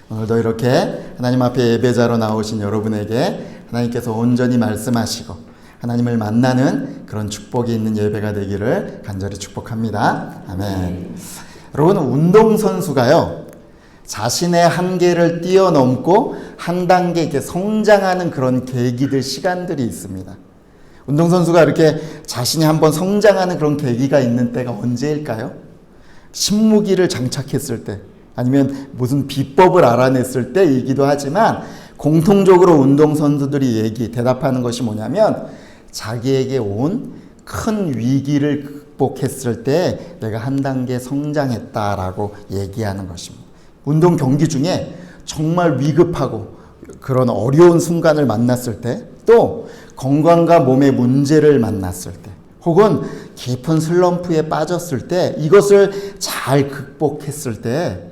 오늘도 이렇게 하나님 앞에 예배자로 나오신 여러분에게 하나님께서 온전히 말씀하시고 하나님을 만나는 그런 축복이 있는 예배가 되기를 간절히 축복합니다. 아멘. 여러분, 운동선수가요, 자신의 한계를 뛰어넘고 한 단계 이렇게 성장하는 그런 계기들, 시간들이 있습니다. 운동선수가 이렇게 자신이 한번 성장하는 그런 계기가 있는 때가 언제일까요? 신무기를 장착했을 때, 아니면 무슨 비법을 알아냈을 때이기도 하지만, 공통적으로 운동선수들이 대답하는 것이 뭐냐면, 자기에게 온 큰 위기를 극복했을 때 내가 한 단계 성장했다라고 얘기하는 것입니다. 운동 경기 중에 정말 위급하고 그런 어려운 순간을 만났을 때, 또 건강과 몸의 문제를 만났을 때, 혹은 깊은 슬럼프에 빠졌을 때, 이것을 잘 극복했을 때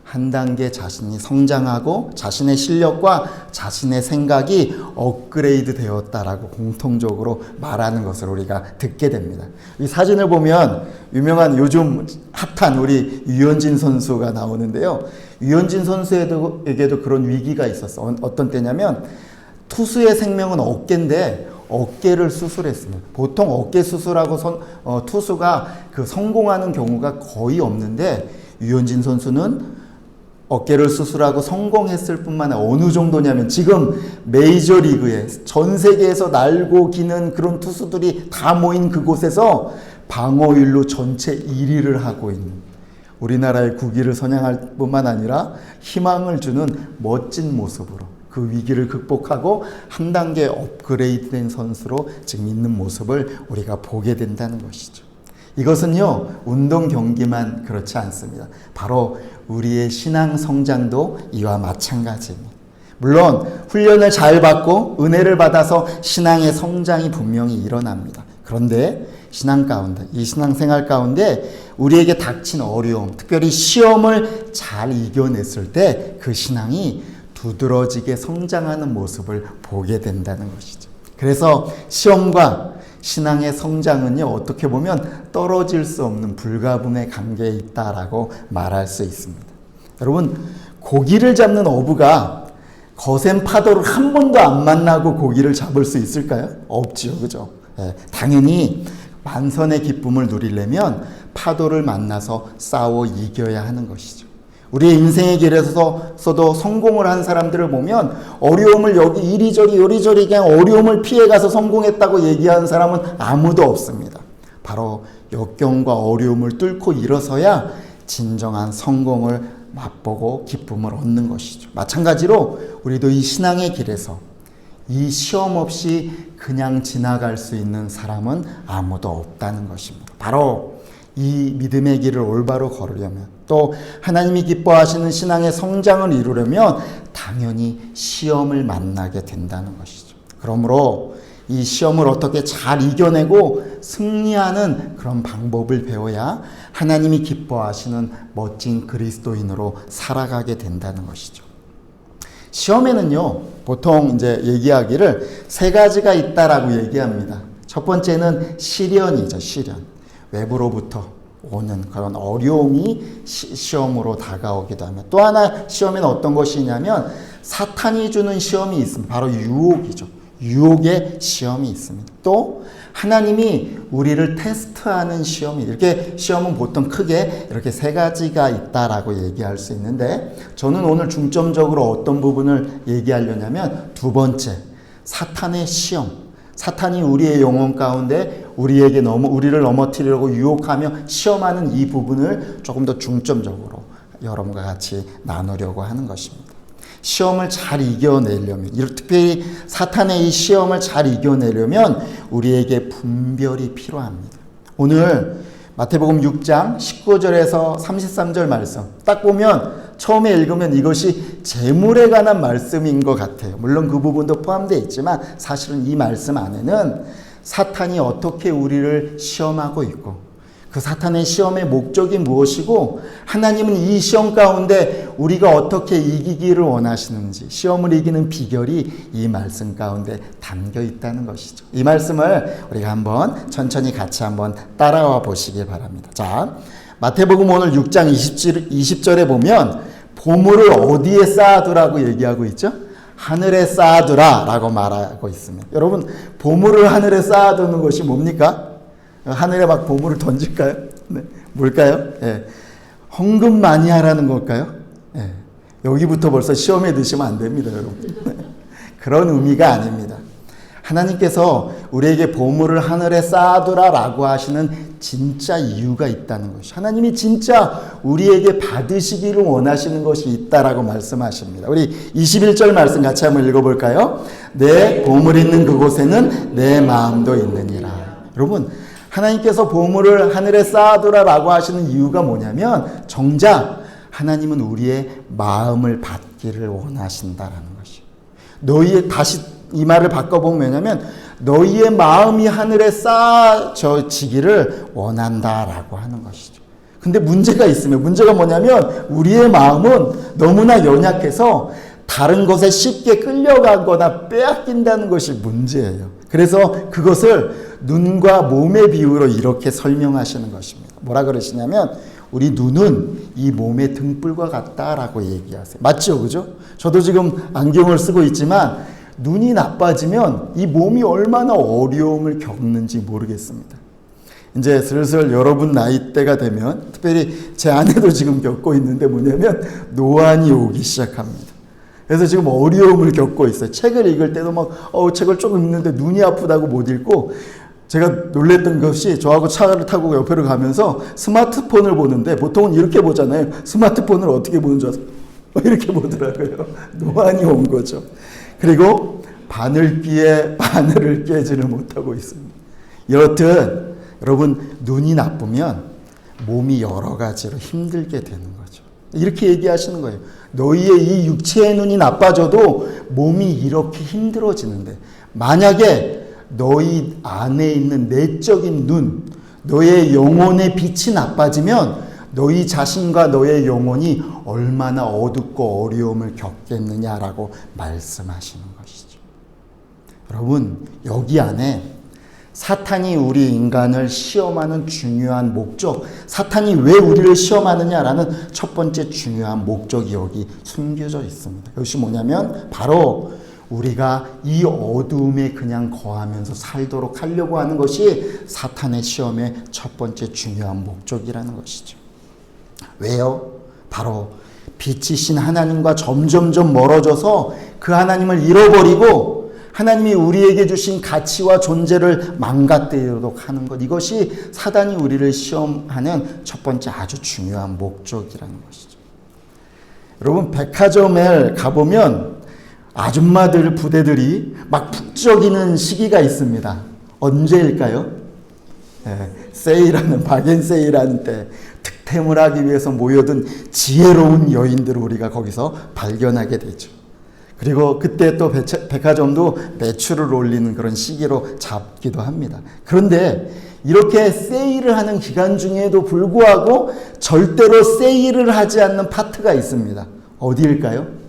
한 단계 자신이 성장하고 자신의 실력과 자신의 생각이 업그레이드 되었다라고 공통적으로 말하는 것을 우리가 듣게 됩니다. 이 사진을 보면 유명한, 요즘 핫한 우리 유현진 선수가 나오는데요. 유현진 선수에게도 그런 위기가 있었어. 어떤 때냐면, 투수의 생명은 어깨인데 어깨를 수술했습니다. 보통 어깨 수술하고 투수가 성공하는 경우가 거의 없는데, 유현진 선수는 어깨를 수술하고 성공했을 뿐만 아니라 어느 정도냐면, 지금 메이저리그에 전 세계에서 날고 기는 그런 투수들이 다 모인 그곳에서 방어율로 전체 1위를 하고 있는, 우리나라의 국위를 선양할 뿐만 아니라 희망을 주는 멋진 모습으로 그 위기를 극복하고 한 단계 업그레이드된 선수로 지금 있는 모습을 우리가 보게 된다는 것이죠. 이것은요, 운동 경기만 그렇지 않습니다. 바로 우리의 신앙 성장도 이와 마찬가지입니다. 물론 훈련을 잘 받고 은혜를 받아서 신앙의 성장이 분명히 일어납니다. 그런데 신앙 가운데, 이 신앙생활 가운데 우리에게 닥친 어려움, 특별히 시험을 잘 이겨냈을 때 그 신앙이 두드러지게 성장하는 모습을 보게 된다는 것이죠. 그래서 시험과 신앙의 성장은요, 어떻게 보면 떨어질 수 없는 불가분의 관계에 있다라고 말할 수 있습니다. 여러분, 고기를 잡는 어부가 거센 파도를 한 번도 안 만나고 고기를 잡을 수 있을까요? 없지요, 그죠? 당연히 만선의 기쁨을 누리려면 파도를 만나서 싸워 이겨야 하는 것이죠. 우리의 인생의 길에서도 성공을 한 사람들을 보면 어려움을 여기 이리저리 그냥 어려움을 피해가서 성공했다고 얘기하는 사람은 아무도 없습니다. 바로 역경과 어려움을 뚫고 일어서야 진정한 성공을 맛보고 기쁨을 얻는 것이죠. 마찬가지로 우리도 이 신앙의 길에서 이 시험 없이 그냥 지나갈 수 있는 사람은 아무도 없다는 것입니다. 바로 이 믿음의 길을 올바로 걸으려면, 또 하나님이 기뻐하시는 신앙의 성장을 이루려면 당연히 시험을 만나게 된다는 것이죠. 그러므로 이 시험을 어떻게 잘 이겨내고 승리하는 그런 방법을 배워야 하나님이 기뻐하시는 멋진 그리스도인으로 살아가게 된다는 것이죠. 시험에는요, 보통 이제 얘기하기를 세 가지가 있다라고 얘기합니다. 첫 번째는 시련이죠, 시련. 외부로부터 오는 그런 어려움이 시험으로 다가오기도 하며, 또 하나 시험에는 어떤 것이 있냐면 사탄이 주는 시험이 있습니다. 바로 유혹이죠. 유혹의 시험이 있습니다. 또 하나님이 우리를 테스트하는 시험이, 이렇게 시험은 보통 크게 이렇게 세 가지가 있다라고 얘기할 수 있는데, 저는 오늘 중점적으로 어떤 부분을 얘기하려냐면 두 번째, 사탄의 시험. 사탄이 우리의 영혼 가운데 우리를 넘어뜨리려고 유혹하며 시험하는 이 부분을 조금 더 중점적으로 여러분과 같이 나누려고 하는 것입니다. 시험을 잘 이겨내려면, 특별히 사탄의 이 시험을 잘 이겨내려면 우리에게 분별이 필요합니다. 오늘 마태복음 6장 19절에서 33절 말씀 딱 보면 처음에 읽으면 이것이 재물에 관한 말씀인 것 같아요. 물론 그 부분도 포함되어 있지만 사실은 이 말씀 안에는 사탄이 어떻게 우리를 시험하고 있고, 그 사탄의 시험의 목적이 무엇이고, 하나님은 이 시험 가운데 우리가 어떻게 이기기를 원하시는지, 시험을 이기는 비결이 이 말씀 가운데 담겨 있다는 것이죠. 이 말씀을 우리가 한번 천천히 같이 한번 따라와 보시길 바랍니다. 자, 마태복음 오늘 6장 20절에 보면 보물을 어디에 쌓아두라고 얘기하고 있죠? 하늘에 쌓아두라 라고 말하고 있습니다. 여러분, 보물을 하늘에 쌓아두는 것이 뭡니까? 하늘에 막 보물을 던질까요? 네. 뭘까요? 예. 헌금 많이 하라는 걸까요? 예. 여기부터 벌써 시험에 드시면 안 됩니다, 여러분. 그런 의미가 아닙니다. 하나님께서 우리에게 보물을 하늘에 쌓아두라 라고 하시는 진짜 이유가 있다는 것이, 하나님이 진짜 우리에게 받으시기를 원하시는 것이 있다라고 말씀하십니다. 우리 21절 말씀 같이 한번 읽어볼까요? 내 보물 있는 그곳에는 내 마음도 있느니라. 여러분, 하나님께서 보물을 하늘에 쌓아두라 라고 하시는 이유가 뭐냐면, 정작 하나님은 우리의 마음을 받기를 원하신다라는 것이. 너희의, 다시 이 말을 바꿔보면 뭐냐면, 너희의 마음이 하늘에 쌓아지기를 원한다라고 하는 것이죠. 근데 문제가 있으면, 문제가 뭐냐면 우리의 마음은 너무나 연약해서 다른 것에 쉽게 끌려가거나 빼앗긴다는 것이 문제예요. 그래서 그것을 눈과 몸의 비유로 이렇게 설명하시는 것입니다. 뭐라 그러시냐면, 우리 눈은 이 몸의 등불과 같다라고 얘기하세요. 맞죠? 그죠? 저도 지금 안경을 쓰고 있지만 눈이 나빠지면 이 몸이 얼마나 어려움을 겪는지 모르겠습니다. 이제 슬슬 여러분 나이대가 되면, 특별히 제 아내도 지금 겪고 있는데 뭐냐면 노안이 오기 시작합니다. 그래서 지금 어려움을 겪고 있어요. 책을 읽을 때도 막 책을 조금 읽는데 눈이 아프다고 못 읽고, 제가 놀랬던 것이 저하고 차를 타고 옆으로 가면서 스마트폰을 보는데, 보통은 이렇게 보잖아요. 스마트폰을 어떻게 보는 줄 아세요? 이렇게 보더라고요. 노안이 온 거죠. 그리고 바늘귀에 바늘을 깨지를 못하고 있습니다. 여튼 여러분, 눈이 나쁘면 몸이 여러 가지로 힘들게 되는 거죠. 이렇게 얘기하시는 거예요. 너희의 이 육체의 눈이 나빠져도 몸이 이렇게 힘들어지는데, 만약에 너희 안에 있는 내적인 눈, 너의 영혼의 빛이 나빠지면 너희 자신과 너의 영혼이 얼마나 어둡고 어려움을 겪겠느냐라고 말씀하시는 것이죠. 여러분, 여기 안에 사탄이 우리 인간을 시험하는 중요한 목적, 사탄이 왜 우리를 시험하느냐라는 첫 번째 중요한 목적이 여기 숨겨져 있습니다. 그것이 뭐냐면 바로 우리가 이 어두움에 그냥 거하면서 살도록 하려고 하는 것이 사탄의 시험의 첫 번째 중요한 목적이라는 것이죠. 왜요? 바로 빛이신 하나님과 점점점 멀어져서 그 하나님을 잃어버리고 하나님이 우리에게 주신 가치와 존재를 망가뜨리도록 하는 것, 이것이 사단이 우리를 시험하는 첫 번째 아주 중요한 목적이라는 것이죠. 여러분, 백화점에 가보면 아줌마들 부대들이 막 북적이는 시기가 있습니다. 언제일까요? 세일하는, 박앤세일하는 때 득템을 하기 위해서 모여든 지혜로운 여인들을 우리가 거기서 발견하게 되죠. 그리고 그때 또 백화점도 매출을 올리는 그런 시기로 잡기도 합니다. 그런데 이렇게 세일을 하는 기간 중에도 불구하고 절대로 세일을 하지 않는 파트가 있습니다. 어디일까요?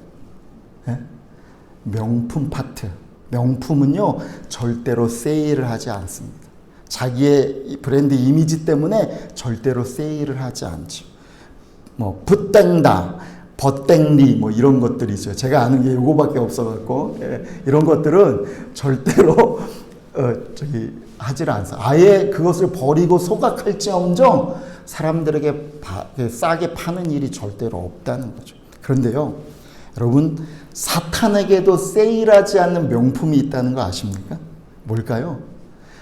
명품 파트. 명품은요, 절대로 세일을 하지 않습니다. 자기의 브랜드 이미지 때문에 절대로 세일을 하지 않죠. 뭐 붓땡다, 버땡리 뭐 이런 것들이 있어요. 제가 아는 게 요거밖에 없어갖고 이런 것들은 절대로 하지를 않아요. 아예 그것을 버리고 소각할지언정 사람들에게 싸게 파는 일이 절대로 없다는 거죠. 그런데요, 여러분, 사탄에게도 세일하지 않는 명품이 있다는 거 아십니까? 뭘까요?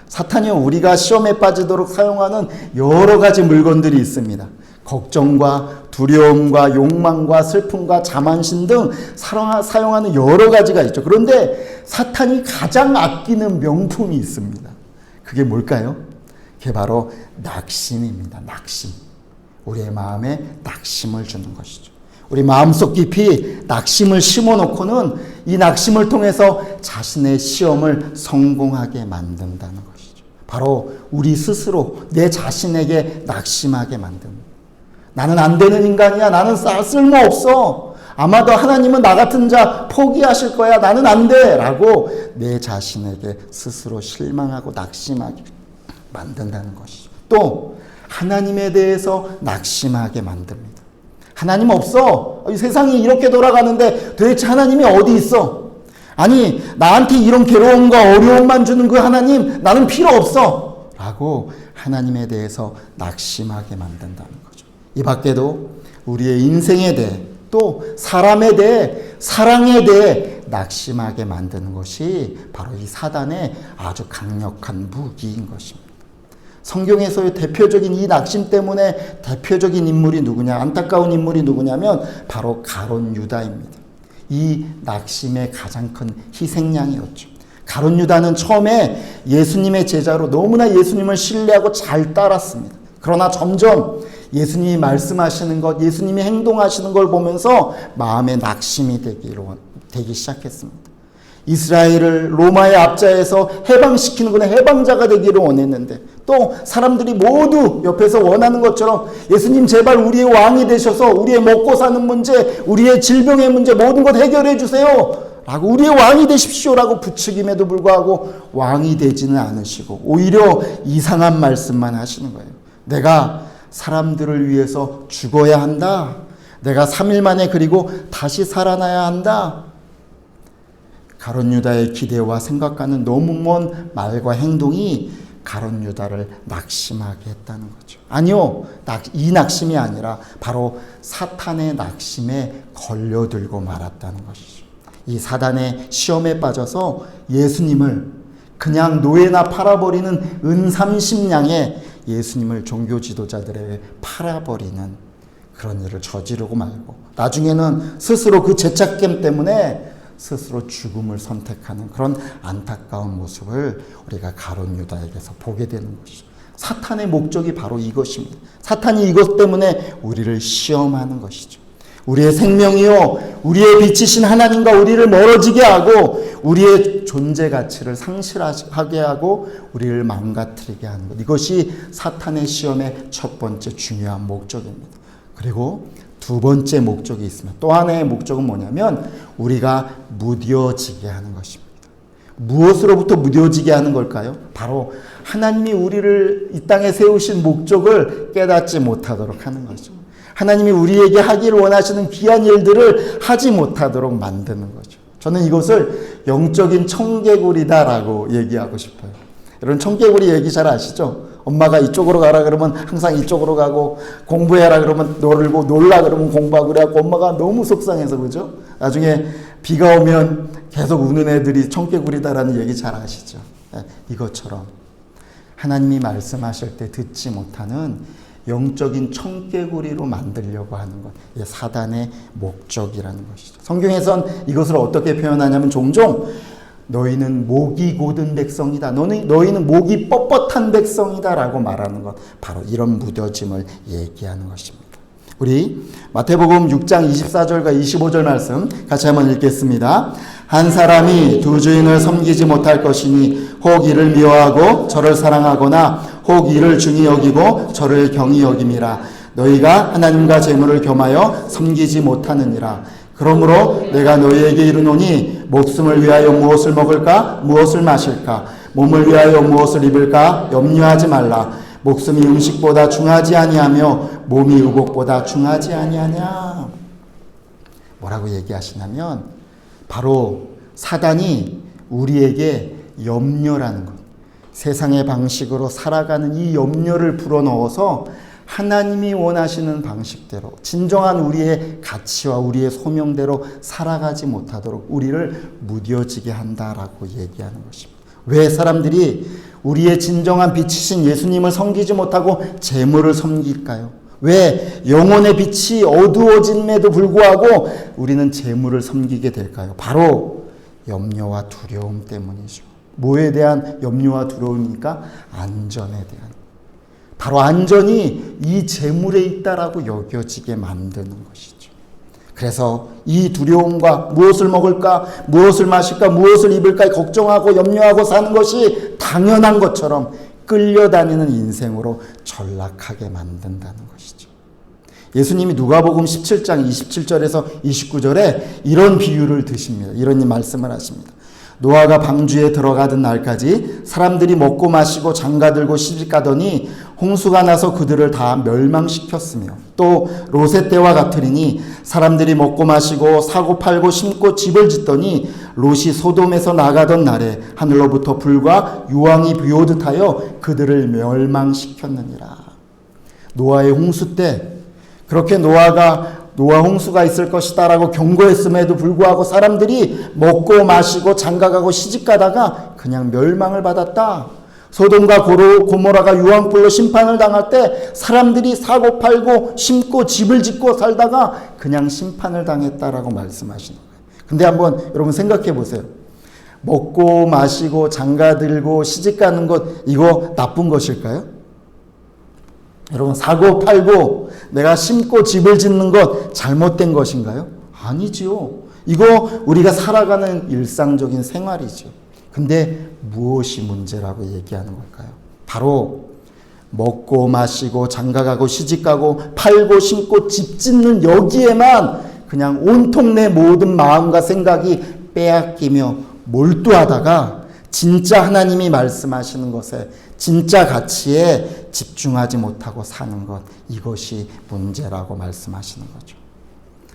사탄이 우리가 시험에 빠지도록 사용하는 여러 가지 물건들이 있습니다. 걱정과 두려움과 욕망과 슬픔과 자만심 등 사용하는 여러 가지가 있죠. 그런데 사탄이 가장 아끼는 명품이 있습니다. 그게 뭘까요? 그게 바로 낙심입니다. 낙심. 우리의 마음에 낙심을 주는 것이죠. 우리 마음속 깊이 낙심을 심어놓고는 이 낙심을 통해서 자신의 시험을 성공하게 만든다는 것이죠. 바로 우리 스스로 내 자신에게 낙심하게 만듭니다. 나는 안 되는 인간이야. 나는 쓸모없어. 아마도 하나님은 나 같은 자 포기하실 거야. 나는 안 돼. 라고 내 자신에게 스스로 실망하고 낙심하게 만든다는 것이죠. 또 하나님에 대해서 낙심하게 만듭니다. 하나님 없어. 이 세상이 이렇게 돌아가는데 도대체 하나님이 어디 있어? 아니, 나한테 이런 괴로움과 어려움만 주는 그 하나님, 나는 필요 없어 라고 하나님에 대해서 낙심하게 만든다는 거죠. 이 밖에도 우리의 인생에 대해, 또 사람에 대해, 사랑에 대해 낙심하게 만드는 것이 바로 이 사단의 아주 강력한 무기인 것입니다. 성경에서의 대표적인 이 낙심 때문에 대표적인 인물이 누구냐, 안타까운 인물이 누구냐면 바로 가룟 유다입니다. 이 낙심의 가장 큰 희생양이었죠. 가룟 유다는 처음에 예수님의 제자로 너무나 예수님을 신뢰하고 잘 따랐습니다. 그러나 점점 예수님이 말씀하시는 것, 예수님이 행동하시는 걸 보면서 마음에 낙심이 되기 시작했습니다. 이스라엘을 로마의 압자에서 해방시키는 그런 해방자가 되기를 원했는데, 또 사람들이 모두 옆에서 원하는 것처럼 예수님 제발 우리의 왕이 되셔서 우리의 먹고 사는 문제, 우리의 질병의 문제 모든 것 해결해 주세요 라고, 우리의 왕이 되십시오 라고 부추김에도 불구하고 왕이 되지는 않으시고 오히려 이상한 말씀만 하시는 거예요. 내가 사람들을 위해서 죽어야 한다. 내가 3일 만에 그리고 다시 살아나야 한다. 가룟 유다의 기대와 생각과는 너무 먼 말과 행동이 가룟 유다를 낙심하게 했다는 거죠. 아니요, 이 낙심이 아니라 바로 사탄의 낙심에 걸려들고 말았다는 것이죠. 이 사단의 시험에 빠져서 예수님을 그냥 노예나 팔아버리는 은삼십냥에 예수님을 종교 지도자들에게 팔아버리는 그런 일을 저지르고 말고, 나중에는 스스로 그 죄책감 때문에 스스로 죽음을 선택하는 그런 안타까운 모습을 우리가 가룟 유다에게서 보게 되는 것이죠. 사탄의 목적이 바로 이것입니다. 사탄이 이것 때문에 우리를 시험하는 것이죠. 우리의 생명이요, 우리의 빛이신 하나님과 우리를 멀어지게 하고 우리의 존재 가치를 상실하게 하고 우리를 망가뜨리게 하는 것, 이것이 사탄의 시험의 첫 번째 중요한 목적입니다. 그리고 두 번째 목적이 있습니다. 또 하나의 목적은 뭐냐면 우리가 무뎌지게 하는 것입니다. 무엇으로부터 무뎌지게 하는 걸까요? 바로 하나님이 우리를 이 땅에 세우신 목적을 깨닫지 못하도록 하는 거죠. 하나님이 우리에게 하기를 원하시는 귀한 일들을 하지 못하도록 만드는 거죠. 저는 이것을 영적인 청개구리다라고 얘기하고 싶어요. 여러분, 청개구리 얘기 잘 아시죠? 엄마가 이쪽으로 가라 그러면 항상 이쪽으로 가고, 공부해라 그러면 놀고, 놀라 그러면 공부하고, 그래갖고 엄마가 너무 속상해서, 그죠? 나중에 비가 오면 계속 우는 애들이 청개구리다라는 얘기 잘 아시죠? 이것처럼 하나님이 말씀하실 때 듣지 못하는 영적인 청개구리로 만들려고 하는 것, 이게 사단의 목적이라는 것이죠. 성경에선 이것을 어떻게 표현하냐면 종종 너희는 목이 곧은 백성이다, 너희는 목이 뻣뻣한 백성이다 라고 말하는 것, 바로 이런 무뎌짐을 얘기하는 것입니다. 우리 마태복음 6장 24절과 25절 말씀 같이 한번 읽겠습니다. 한 사람이 두 주인을 섬기지 못할 것이니 혹 이를 미워하고 저를 사랑하거나 혹 이를 중히 여기고 저를 경히 여김이라. 너희가 하나님과 재물을 겸하여 섬기지 못하느니라. 그러므로 내가 너희에게 이르노니 목숨을 위하여 무엇을 먹을까 무엇을 마실까, 몸을 위하여 무엇을 입을까 염려하지 말라. 목숨이 음식보다 중하지 아니하며 몸이 의복보다 중하지 아니하냐. 뭐라고 얘기하시냐면 바로 사단이 우리에게 염려라는 것, 세상의 방식으로 살아가는 이 염려를 불어넣어서 하나님이 원하시는 방식대로 진정한 우리의 가치와 우리의 소명대로 살아가지 못하도록 우리를 무뎌지게 한다라고 얘기하는 것입니다. 왜 사람들이 우리의 진정한 빛이신 예수님을 섬기지 못하고 재물을 섬길까요? 왜 영혼의 빛이 어두워짐에도 불구하고 우리는 재물을 섬기게 될까요? 바로 염려와 두려움 때문이죠. 뭐에 대한 염려와 두려움입니까? 안전에 대한. 바로 안전이 이 재물에 있다라고 여겨지게 만드는 것이죠. 그래서 이 두려움과 무엇을 먹을까, 무엇을 마실까, 무엇을 입을까 걱정하고 염려하고 사는 것이 당연한 것처럼 끌려다니는 인생으로 전락하게 만든다는 것이죠. 예수님이 누가복음 17장 27절에서 29절에 이런 비유를 드십니다. 이런 말씀을 하십니다. 노아가 방주에 들어가던 날까지 사람들이 먹고 마시고 장가들고 시집가더니 홍수가 나서 그들을 다 멸망시켰으며 또 롯의 때와 같으리니 사람들이 먹고 마시고 사고 팔고 심고 집을 짓더니 롯이 소돔에서 나가던 날에 하늘로부터 불과 유황이 비오듯 하여 그들을 멸망시켰느니라. 노아의 홍수 때 그렇게 노아 홍수가 있을 것이다라고 경고했음에도 불구하고 사람들이 먹고 마시고 장가가고 시집가다가 그냥 멸망을 받았다. 소돔과 고모라가 유황불로 심판을 당할 때 사람들이 사고 팔고 심고 집을 짓고 살다가 그냥 심판을 당했다라고 말씀하시는 거예요. 근데 한번 여러분 생각해 보세요. 먹고 마시고 장가들고 시집가는 것 이거 나쁜 것일까요? 여러분 사고 팔고 내가 심고 집을 짓는 것 잘못된 것인가요? 아니지요. 이거 우리가 살아가는 일상적인 생활이죠. 근데 무엇이 문제라고 얘기하는 걸까요? 바로 먹고 마시고 장가가고 시집가고 팔고 심고 집 짓는 여기에만 그냥 온통 내 모든 마음과 생각이 빼앗기며 몰두하다가 진짜 하나님이 말씀하시는 것에 진짜 가치에 집중하지 못하고 사는 것, 이것이 문제라고 말씀하시는 거죠.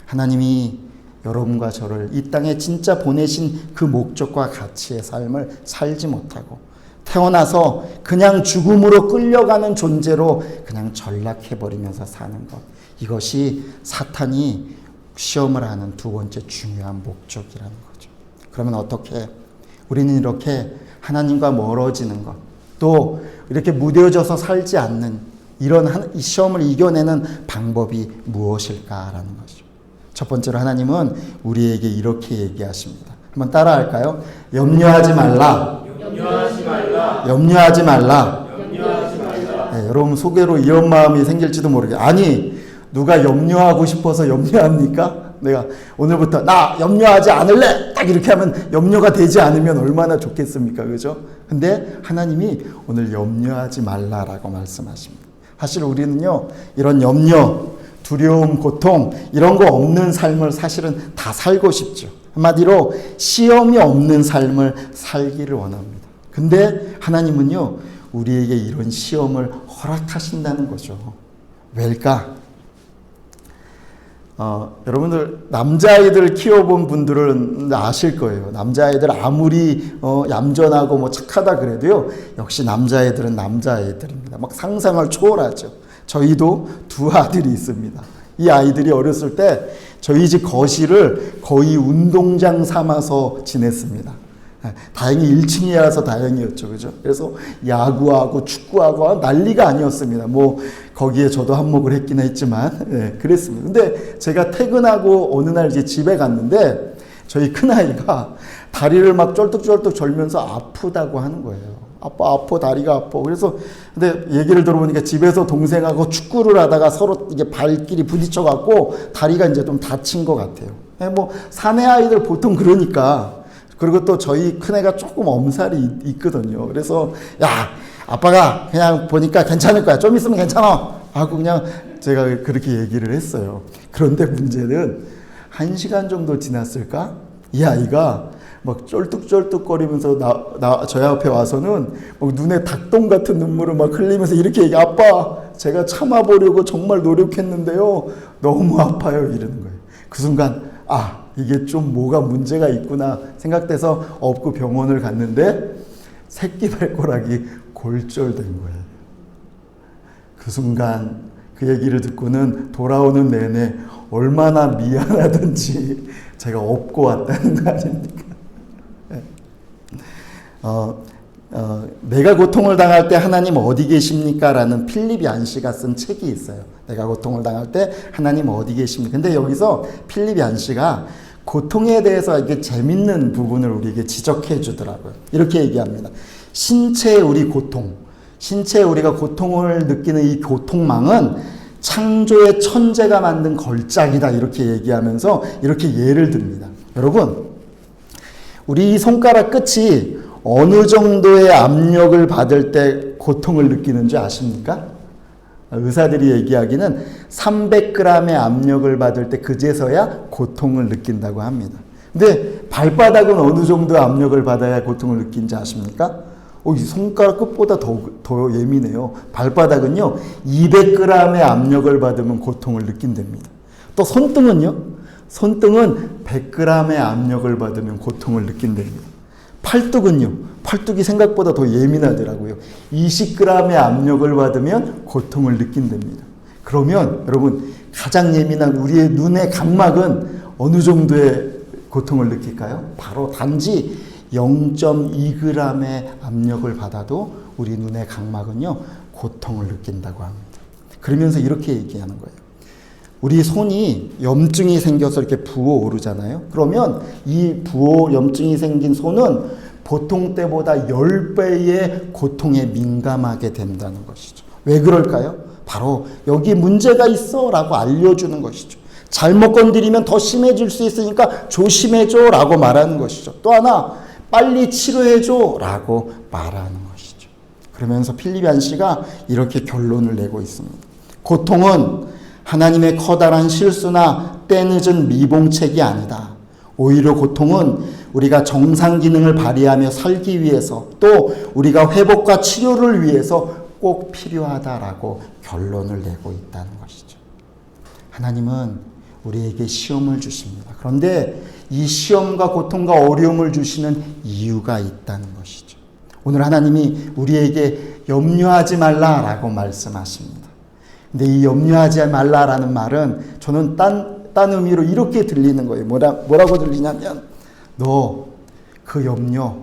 하나님이 여러분과 저를 이 땅에 진짜 보내신 그 목적과 가치의 삶을 살지 못하고 태어나서 그냥 죽음으로 끌려가는 존재로 그냥 전락해버리면서 사는 것, 이것이 사탄이 시험을 하는 두 번째 중요한 목적이라는 거죠. 그러면 어떻게 우리는 이렇게 하나님과 멀어지는 것, 또 이렇게 무뎌져서 살지 않는 이런 이 시험을 이겨내는 방법이 무엇일까라는 거죠. 첫 번째로 하나님은 우리에게 이렇게 얘기하십니다. 한번 따라할까요? 염려하지 말라. 염려하지 말라. 염려하지 말라. 염려하지 말라. 네, 여러분 속에로 이런 마음이 생길지도 모르게, 아니 누가 염려하고 싶어서 염려합니까? 내가 오늘부터 나 염려하지 않을래 딱 이렇게 하면 염려가 되지 않으면 얼마나 좋겠습니까? 그죠? 근데 하나님이 오늘 염려하지 말라라고 말씀하십니다. 사실 우리는요 이런 염려, 두려움, 고통 이런 거 없는 삶을 사실은 다 살고 싶죠. 한마디로 시험이 없는 삶을 살기를 원합니다. 근데 하나님은요 우리에게 이런 시험을 허락하신다는 거죠. 왜일까? 여러분들 남자아이들 키워본 분들은 아실 거예요. 남자아이들 아무리 얌전하고 뭐 착하다 그래도요 역시 남자아이들은 남자아이들입니다. 막 상상을 초월하죠. 저희도 두 아들이 있습니다. 이 아이들이 어렸을 때 저희 집 거실을 거의 운동장 삼아서 지냈습니다. 다행히 1층이라서 다행이었죠. 그죠? 그래서 야구하고 축구하고 난리가 아니었습니다. 뭐 거기에 저도 한몫을 했긴 했지만 네, 그랬습니다. 근데 제가 퇴근하고 어느 날 이제 집에 갔는데 저희 큰아이가 다리를 막 쩔뚝쩔뚝 절면서 아프다고 하는 거예요. 아파 다리가 아파. 그래서 근데 얘기를 들어보니까 집에서 동생하고 축구를 하다가 서로 이게 발길이 부딪혀 갖고 다리가 이제 좀 다친 것 같아요. 뭐 사내 아이들 보통 그러니까. 그리고 또 저희 큰애가 조금 엄살이 있거든요. 그래서 야 아빠가 그냥 보니까 괜찮을 거야. 좀 있으면 괜찮아 하고 그냥 제가 그렇게 얘기를 했어요. 그런데 문제는 1시간 정도 지났을까? 이 아이가 막 쩔뚝쩔뚝거리면서 저희 앞에 와서는 막 눈에 닭똥 같은 눈물을 막 흘리면서 이렇게 얘기, 아빠 제가 참아보려고 정말 노력했는데요 너무 아파요 이러는 거예요. 그 순간 이게 좀 뭐가 문제가 있구나 생각돼서 업고 병원을 갔는데 새끼 발가락이 골절된 거예요. 그 순간 그 얘기를 듣고는 돌아오는 내내 얼마나 미안하던지 제가 업고 왔다는 거 아닙니까? 내가 고통을 당할 때 하나님 어디 계십니까? 라는 필립 얀시가 쓴 책이 있어요. 내가 고통을 당할 때 하나님 어디 계십니까? 근데 여기서 필립 얀시가 고통에 대해서 이게 재밌는 부분을 우리에게 지적해 주더라고요. 이렇게 얘기합니다. 신체의 우리가 고통을 느끼는 이 고통망은 창조의 천재가 만든 걸작이다. 이렇게 얘기하면서 이렇게 예를 듭니다. 여러분, 우리 손가락 끝이 어느 정도의 압력을 받을 때 고통을 느끼는지 아십니까? 의사들이 얘기하기는 300g의 압력을 받을 때 그제서야 고통을 느낀다고 합니다. 근데 발바닥은 어느 정도의 압력을 받아야 고통을 느낀지 아십니까? 이 손가락 끝보다 더 예민해요. 발바닥은요 200g의 압력을 받으면 고통을 느낀답니다. 또 손등은요? 손등은 100g의 압력을 받으면 고통을 느낀답니다. 팔뚝은요? 팔뚝이 생각보다 더 예민하더라고요. 20g의 압력을 받으면 고통을 느낀답니다. 그러면 여러분 가장 예민한 우리의 눈의 각막은 어느 정도의 고통을 느낄까요? 바로 단지 0.2g의 압력을 받아도 우리 눈의 각막은요 고통을 느낀다고 합니다. 그러면서 이렇게 얘기하는 거예요. 우리 손이 염증이 생겨서 이렇게 부어오르잖아요. 그러면 이 염증이 생긴 손은 보통 때보다 10배의 고통에 민감하게 된다는 것이죠. 왜 그럴까요? 바로 여기 문제가 있어 라고 알려주는 것이죠. 잘못 건드리면 더 심해질 수 있으니까 조심해줘 라고 말하는 것이죠. 또 하나 빨리 치료해줘 라고 말하는 것이죠. 그러면서 필립 씨가 이렇게 결론을 내고 있습니다. 고통은 하나님의 커다란 실수나 때늦은 미봉책이 아니다. 오히려 고통은 우리가 정상 기능을 발휘하며 살기 위해서 또 우리가 회복과 치료를 위해서 꼭 필요하다라고 결론을 내고 있다는 것이죠. 하나님은 우리에게 시험을 주십니다. 그런데 이 시험과 고통과 어려움을 주시는 이유가 있다는 것이죠. 오늘 하나님이 우리에게 염려하지 말라라고 말씀하십니다. 근데 이 염려하지 말라라는 말은 저는 딴 의미로 이렇게 들리는 거예요. 뭐라고 들리냐면 너 그 염려,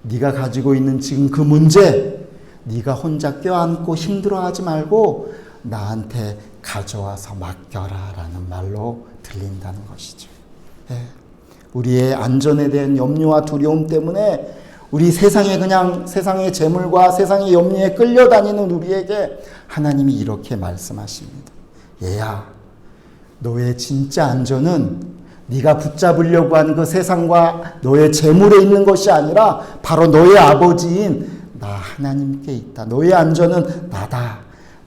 네가 가지고 있는 지금 그 문제 네가 혼자 껴안고 힘들어하지 말고 나한테 가져와서 맡겨라 라는 말로 들린다는 것이죠. 예. 우리의 안전에 대한 염려와 두려움 때문에 우리 세상의 재물과 세상의 염려에 끌려다니는 우리에게 하나님이 이렇게 말씀하십니다. 얘야, 너의 진짜 안전은 네가 붙잡으려고 하는 그 세상과 너의 재물에 있는 것이 아니라 바로 너의 아버지인 나 하나님께 있다. 너의 안전은 나다.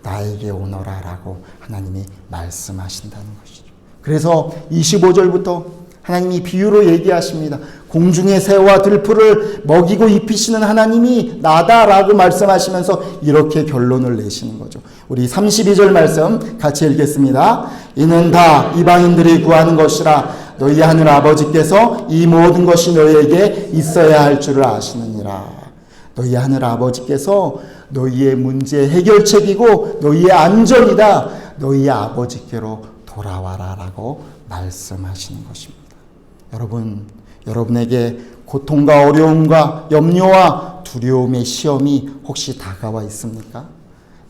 나에게 오너라 라고 하나님이 말씀하신다는 것이죠. 그래서 25절부터 하나님이 비유로 얘기하십니다. 공중의 새와 들풀을 먹이고 입히시는 하나님이 나다라고 말씀하시면서 이렇게 결론을 내시는 거죠. 우리 32절 말씀 같이 읽겠습니다. 이는 다 이방인들이 구하는 것이라 너희 하늘 아버지께서 이 모든 것이 너희에게 있어야 할 줄을 아시느니라. 너희 하늘 아버지께서 너희의 문제 해결책이고 너희의 안전이다. 너희 아버지께로 돌아와라 라고 말씀하시는 것입니다. 여러분에게 고통과 어려움과 염려와 두려움의 시험이 혹시 다가와 있습니까?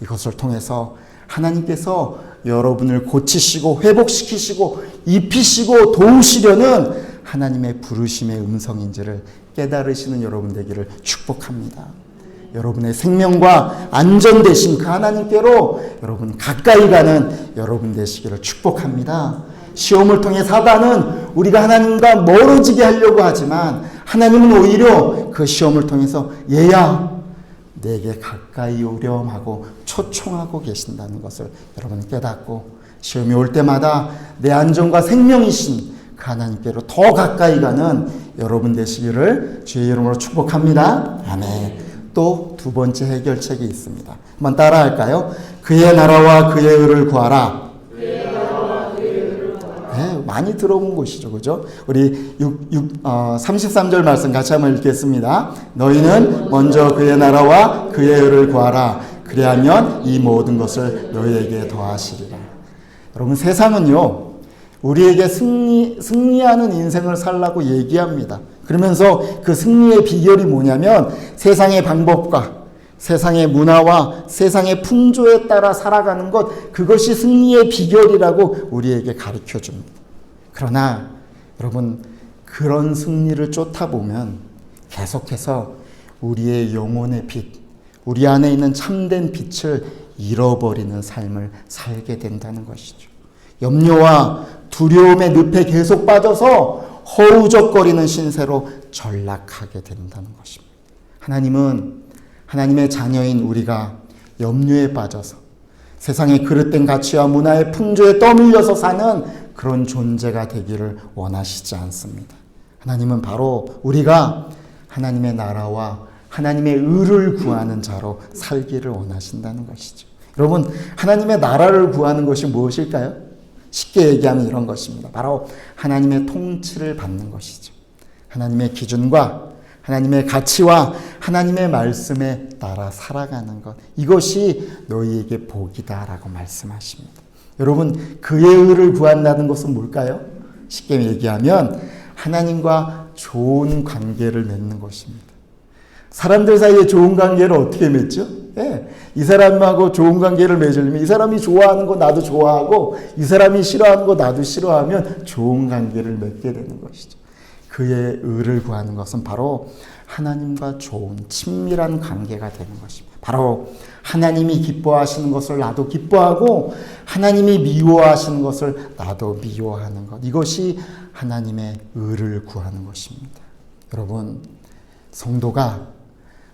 이것을 통해서 하나님께서 여러분을 고치시고 회복시키시고 입히시고 도우시려는 하나님의 부르심의 음성인지를 깨달으시는 여러분 되기를 축복합니다. 여러분의 생명과 안전 되신 그 하나님께로 여러분 가까이 가는 여러분 되시기를 축복합니다. 시험을 통해 사단은 우리가 하나님과 멀어지게 하려고 하지만 하나님은 오히려 그 시험을 통해서 얘야 내게 가까이 오렴 하고 초청하고 계신다는 것을 여러분 깨닫고 시험이 올 때마다 내 안전과 생명이신 그 하나님께로 더 가까이 가는 여러분 되시기를 주의 이름으로 축복합니다. 아멘. 또 두 번째 해결책이 있습니다. 한번 따라 할까요? 그의 나라와 그의 의를 구하라. 네, 많이 들어본 곳이죠. 그죠? 우리 33절 말씀 같이 한번 읽겠습니다. 너희는 먼저 그의 나라와 그의 의를 구하라. 그리하면 이 모든 것을 너희에게 더하시리라. 여러분 세상은요. 우리에게 승리하는 인생을 살라고 얘기합니다. 그러면서 그 승리의 비결이 뭐냐면 세상의 방법과 세상의 문화와 세상의 풍조에 따라 살아가는 것, 그것이 승리의 비결이라고 우리에게 가르쳐 줍니다. 그러나 여러분 그런 승리를 쫓아 보면 계속해서 우리의 영혼의 빛, 우리 안에 있는 참된 빛을 잃어버리는 삶을 살게 된다는 것이죠. 염려와 두려움의 늪에 계속 빠져서 허우적거리는 신세로 전락하게 된다는 것입니다. 하나님은 하나님의 자녀인 우리가 염려에 빠져서 세상의 그릇된 가치와 문화의 풍조에 떠밀려서 사는 그런 존재가 되기를 원하시지 않습니다. 하나님은 바로 우리가 하나님의 나라와 하나님의 의를 구하는 자로 살기를 원하신다는 것이죠. 여러분, 하나님의 나라를 구하는 것이 무엇일까요? 쉽게 얘기하면 이런 것입니다. 바로 하나님의 통치를 받는 것이죠. 하나님의 기준과 하나님의 가치와 하나님의 말씀에 따라 살아가는 것. 이것이 너희에게 복이다라고 말씀하십니다. 여러분, 그의 의를 구한다는 것은 뭘까요? 쉽게 얘기하면 하나님과 좋은 관계를 맺는 것입니다. 사람들 사이에 좋은 관계를 어떻게 맺죠? 이 사람하고 좋은 관계를 맺으려면 이 사람이 좋아하는 거 나도 좋아하고 이 사람이 싫어하는 거 나도 싫어하면 좋은 관계를 맺게 되는 것이죠. 그의 의를 구하는 것은 바로 하나님과 좋은 친밀한 관계가 되는 것입니다. 바로 하나님이 기뻐하시는 것을 나도 기뻐하고 하나님이 미워하시는 것을 나도 미워하는 것. 이것이 하나님의 의를 구하는 것입니다. 여러분, 성도가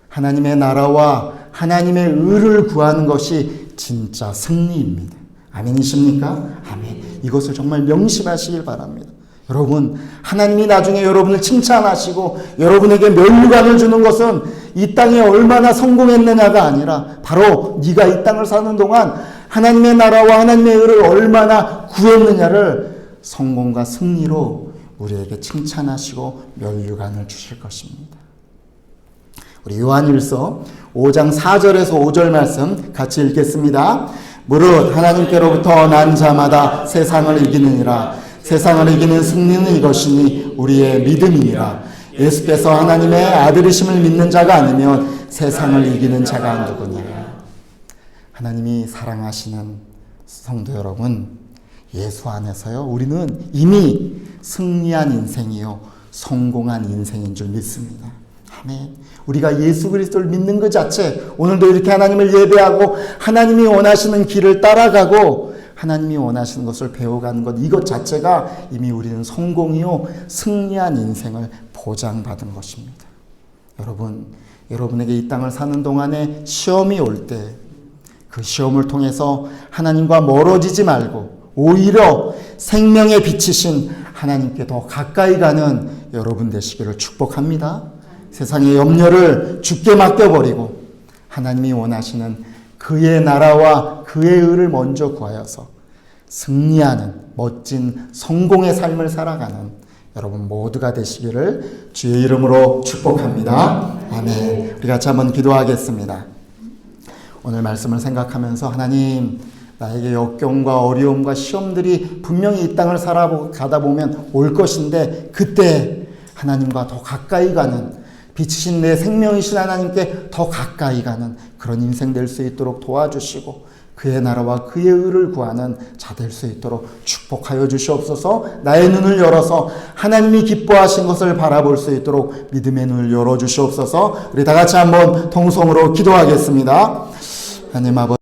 하나님의 나라와 하나님의 의를 구하는 것이 진짜 승리입니다. 아멘이십니까? 아멘. 이것을 정말 명심하시길 바랍니다. 여러분, 하나님이 나중에 여러분을 칭찬하시고 여러분에게 면류관을 주는 것은 이 땅에 얼마나 성공했느냐가 아니라 바로 네가 이 땅을 사는 동안 하나님의 나라와 하나님의 의를 얼마나 구했느냐를 성공과 승리로 우리에게 칭찬하시고 면류관을 주실 것입니다. 우리 요한일서 5장 4절에서 5절 말씀 같이 읽겠습니다. 무릇 하나님께로부터 난 자마다 세상을 이기느니라. 세상을 이기는 승리는 이것이니 우리의 믿음이니라. 예수께서 하나님의 아들이심을 믿는 자가 아니면 세상을 이기는 자가 누구냐. 하나님이 사랑하시는 성도 여러분, 예수 안에서요, 우리는 이미 승리한 인생이요 성공한 인생인 줄 믿습니다. 아멘. 우리가 예수 그리스도를 믿는 것 자체, 오늘도 이렇게 하나님을 예배하고 하나님이 원하시는 길을 따라가고 하나님이 원하시는 것을 배워가는 것, 이것 자체가 이미 우리는 성공이요 승리한 인생을 보장받은 것입니다. 여러분, 여러분에게 이 땅을 사는 동안에 시험이 올 때 그 시험을 통해서 하나님과 멀어지지 말고 오히려 생명의 빛이신 하나님께 더 가까이 가는 여러분 되시기를 축복합니다. 세상의 염려를 주께 맡겨버리고 하나님이 원하시는 그의 나라와 그의 의를 먼저 구하여서 승리하는 멋진 성공의 삶을 살아가는 여러분 모두가 되시기를 주의 이름으로 축복합니다. 아멘. 우리 같이 한번 기도하겠습니다. 오늘 말씀을 생각하면서 하나님, 나에게 역경과 어려움과 시험들이 분명히 이 땅을 살아가다 보면 올 것인데 그때 하나님과 더 가까이 가는, 빛이신 내 생명이신 하나님께 더 가까이 가는 그런 인생 될 수 있도록 도와주시고 그의 나라와 그의 의를 구하는 자 될 수 있도록 축복하여 주시옵소서. 나의 눈을 열어서 하나님이 기뻐하신 것을 바라볼 수 있도록 믿음의 눈을 열어주시옵소서. 우리 다 같이 한번 통성으로 기도하겠습니다. 하나님 아버지,